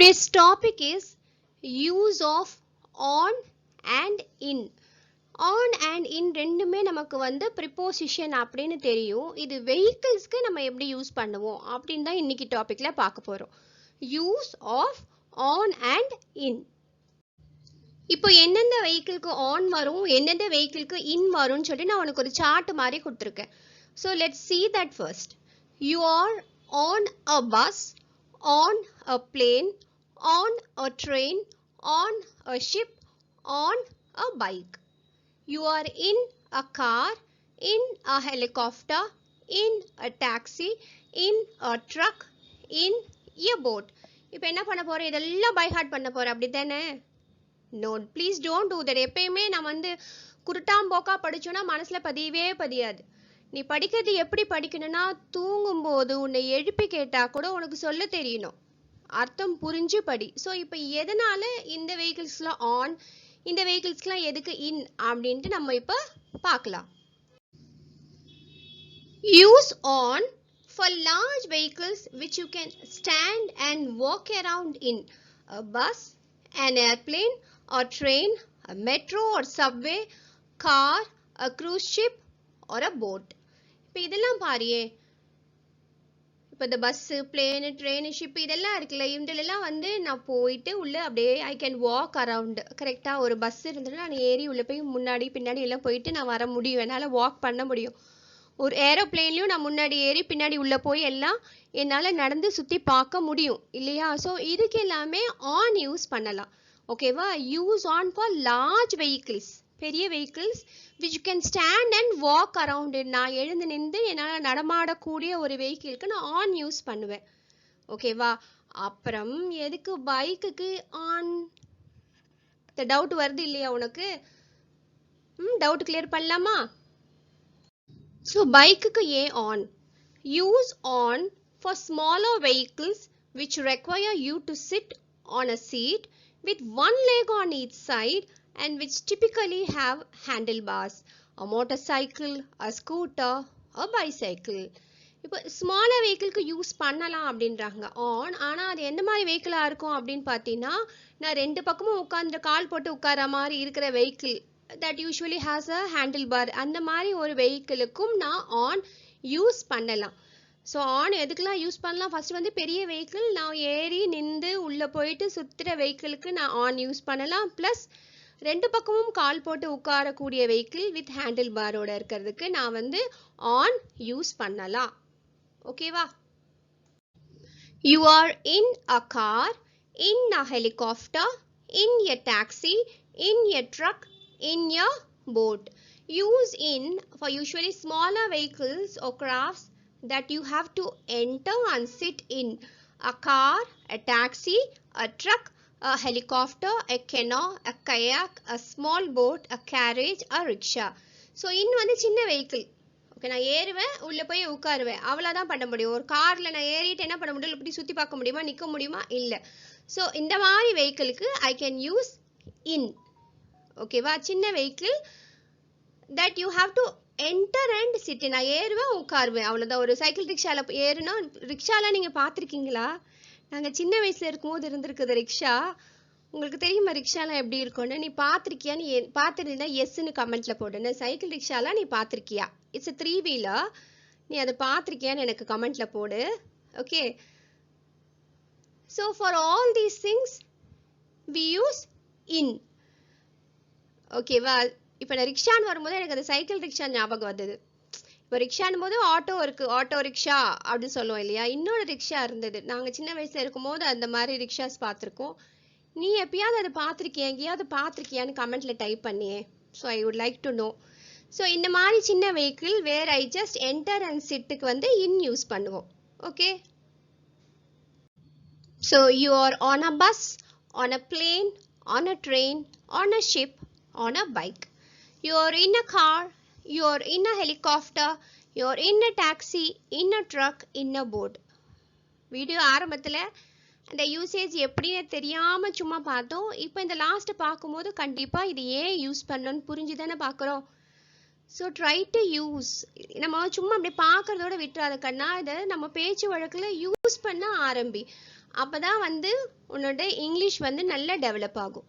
Today's topic is use of on and in. On and in ரெண்டுமே நமக்கு வந்து preposition அப்படின்னு தெரியும். இது வெஹிக்கிள்ஸ்க்கு நம்ம எப்படி யூஸ் பண்ணுவோம் அப்படின்னு தான் இன்னைக்கு டாபிக்ல பார்க்க போறோம். Use of on and in. இப்போ எந்தெந்த வெஹிக்கிள்க்கு ஆன் வரும், எந்தெந்த வெஹிக்கிள்க்கு இன் வரும்னு சொல்லி நான் உனக்கு ஒரு சார்ட் மாதிரி கொடுத்துருக்கேன். So let's see that first. You are on a bus, on a plane, on a train, on a ship, on a bike. You are in a car, in a helicopter, in a taxi, in a truck, in a boat. இப்போ என்ன பண்ண போறேன், இதெல்லாம் by heart பண்ண போறேன், அப்படி தானே? No, please don't do that. எப்பயுமே நான் வந்து குருட்டாம்போக்கா படிச்சோன்னா மனசுல பதியவே பதியாது. நீ படிக்கிறது எப்படி படிக்கணும்னா, தூங்கும்போது உன்னை எழுப்பி கேட்டா கூட உனக்கு சொல்ல தெரியணும், அர்த்தம் புரிஞ்சு படி. ஸோ இப்போ எதனால இந்த வெஹிக்கிள்ஸ்லாம் ஆன், இந்த வெஹிக்கிள்ஸ்லாம் எதுக்கு இன் அப்படின்ட்டு நம்ம இப்போ பார்க்கலாம். Use on for large vehicles which you can stand and walk around in. A bus, an airplane or train, a metro or subway, car, a cruise ship or a boat. இப்போ இதெல்லாம் பாரியே, இப்போ இந்த பஸ்ஸு, பிளேனு, ட்ரெயின், ஷிப் இதெல்லாம் இருக்குல்ல, இதெல்லாம் வந்து நான் போயிட்டு உள்ளே அப்படியே ஐ கேன் வாக் அரவுண்டு. கரெக்டாக ஒரு பஸ் இருந்ததுன்னா நான் ஏறி உள்ளே போய் முன்னாடி பின்னாடி எல்லாம் போயிட்டு நான் வர முடியும், என்னால் வாக் பண்ண முடியும். ஒரு ஏரோப்ளேன்லையும் நான் முன்னாடி ஏறி பின்னாடி உள்ளே போய் எல்லாம் என்னால் நடந்து சுற்றி பார்க்க முடியும் இல்லையா? ஸோ இதுக்கு எல்லாமே ஆன் யூஸ் பண்ணலாம். ஓகேவா? Use on for large vehicles, பெரிய vehicles which you can stand and walk around. நான் எழுந்து நின்று என்னால் நடமாடக்கூடிய ஒரு வெஹிக்கிளுக்கு நான் ஆன் யூஸ் பண்ணுவேன். ஓகேவா? அப்புறம் எதுக்கு பைக்குக்கு ஆன்? இந்த டவுட் வருது இல்லையா உனக்கு? டவுட் கிளியர் பண்ணலாமா? ஸோ பைக்குக்கு ஏன் on? Use on for smaller vehicles which require you to sit on a seat with one leg on each side and which typically have handlebars. A motorcycle, a scooter, a bicycle. இப்போ smaller வெஹிக்கிள்க்கு use பண்ணலாம் அப்படின்றாங்க on. ஆனால் அது எந்த மாதிரி வெஹிக்கிளாக இருக்கும் அப்படின்னு பார்த்தீங்கன்னா, நான் ரெண்டு பக்கமும் உட்காந்து கால் போட்டு உட்கார மாதிரி இருக்கிற vehicle that usually has a handlebar, அந்த மாதிரி ஒரு வெஹிக்கிளுக்கும் நான் ஆன் யூஸ் பண்ணலாம். ஸோ ஆன் எதுக்கெல்லாம் யூஸ் பண்ணலாம்? ஃபர்ஸ்ட் வந்து பெரிய வெஹிக்கிள் நான் ஏறி நின்று உள்ளே போயிட்டு சுற்றுற வெஹிக்கிளுக்கு நான் ஆன் யூஸ் பண்ணலாம். ப்ளஸ் ரெண்டு பக்கமும் கால் போட்டு உட்காரக்கூடிய வெஹிக்கிள் வித் ஹேண்டில் பாரோட இருக்கிறதுக்கு நான் வந்து ஆன் யூஸ் பண்ணலாம். ஓகேவா? You are in a car, in a helicopter, in a taxi, in a truck, in a boat. Use in for usually smaller vehicles or crafts that you have to enter and sit in. A car, a taxi, a truck, a helicopter, a canoe, a kayak, a small boat, a carriage, a rickshaw. So in வந்து சின்ன vehicle. Okay, நான் ஏறுவேன், உள்ளே போய் உட்காருவேன், அவ்வளோதான் பண்ண முடியும். ஒரு காரில் நான் ஏறிட்டு என்ன பண்ண முடியும்? இப்படி சுற்றி பார்க்க முடியுமா, நிற்க முடியுமா? இல்லை. ஸோ இந்த மாதிரி வெஹிக்கிளுக்கு ஐ கேன் யூஸ் இன். ஓகேவா? சின்ன vehicle that you have to enter and chit. நான் ஏறுவேன், உட்காருவேன், அவ்வளோதான். ஒரு சைக்கிள் ரிக்ஷாவில் ஏறுனா, ரிக்ஷாலாம் நீங்கள் பார்த்துருக்கீங்களா? நாங்கள் சின்ன வயசில் இருக்கும்போது இருந்திருக்குது ரிக்ஷா. உங்களுக்கு தெரியுமா ரிக்ஷாலாம் எப்படி இருக்கும்னு? நீ பார்த்துருக்கியான்னு பார்த்துருந்தா எஸ்ன்னு கமெண்ட்டில் போடுன்னு. சைக்கிள் ரிக்ஷாலாம் நீ பார்த்துருக்கியா? It's 3 wheeler. நீ அதை பார்த்துருக்கியான்னு எனக்கு கமெண்ட்டில் போடு. Okay, so for all these things we use in. ஓகேவா? இப்போ நான் ரிக்ஷான்னு வரும்போது எனக்கு அந்த சைக்கிள் ரிக்ஷா ஞாபகம் வந்தது. இப்போ ரிக்ஷான்னு போது ஆட்டோ இருக்குது, ஆட்டோ ரிக்ஷா அப்படின்னு சொல்லுவோம் இல்லையா? இன்னொரு ரிக்ஷா இருந்தது, நாங்கள் சின்ன வயசில் இருக்கும்போது அந்த மாதிரி ரிக்ஷாஸ் பார்த்துருக்கோம். நீ எப்பயாவது அதை பார்த்துருக்கியா, எங்கேயாவது பார்த்துருக்கியான்னு கமெண்ட்டில் டைப் பண்ணியே. So I would like to know. So இந்த மாதிரி சின்ன vehicle where I just enter and சிட்டுக்கு வந்து இன் யூஸ் பண்ணுவோம். Okay, so you are on a bus, on a plane, on a train, on a ship, on a bike. You are in a car, you are in a helicopter, you are in a taxi, in a truck, in a boat. Video ஆரம்பத்தில் அந்த usage எப்படின்னு தெரியாமல் சும்மா பார்த்தோம். இப்போ இந்த லாஸ்ட்டை பார்க்கும்போது கண்டிப்பாக இது ஏன் யூஸ் பண்ணணும்னு புரிஞ்சு தானே பார்க்குறோம். So try to use. நம்ம சும்மா அப்படி பார்க்குறதோட விட்டுறாத கண்ணா, இதை நம்ம பேச்சு வழக்கில் யூஸ் பண்ண ஆரம்பி. அப்பதான் வந்து உன்னோட இங்கிலீஷ் வந்து நல்லா டெவலப் ஆகும்.